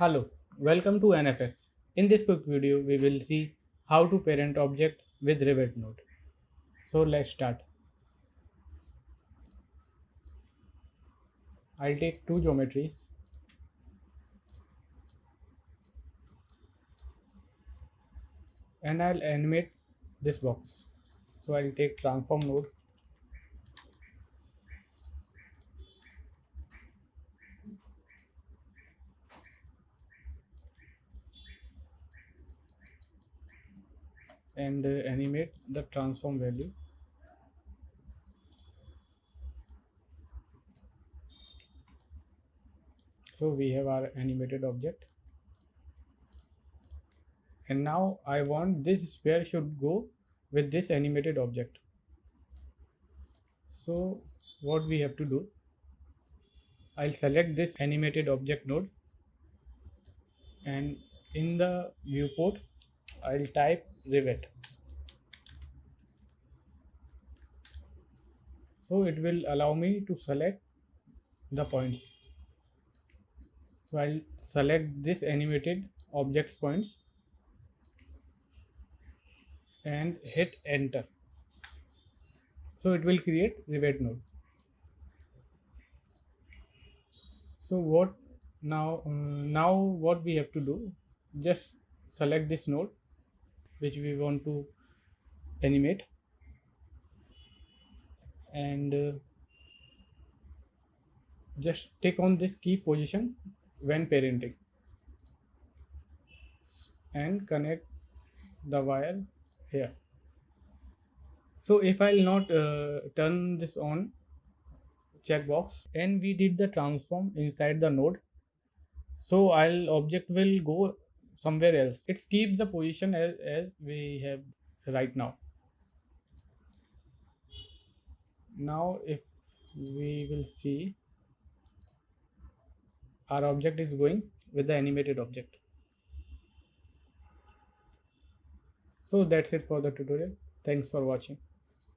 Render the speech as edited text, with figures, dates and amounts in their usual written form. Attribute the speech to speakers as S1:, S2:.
S1: Hello, welcome to NFX. In this quick video, we will see how to parent object with rivet node. So let's start. I'll take two geometries and I'll animate this box. So I'll take transform node and animate the transform value. So we have our animated object. And now I want this sphere should go with this animated object. So what we have to do, I'll select this animated object node and in the viewport I'll type rivet. So it will allow me to select the points. So I'll select this animated objects points and hit enter. So it will create rivet node. So now what we have to do, just select this node which we want to animate and just take on this key position when parenting and connect the wire here. So if I'll not turn this on checkbox and we did the transform inside the node, so I'll object will go somewhere else. It keeps the position as we have right now. Now if we will see, our object is going with the animated object. So that's it for the tutorial. Thanks for watching.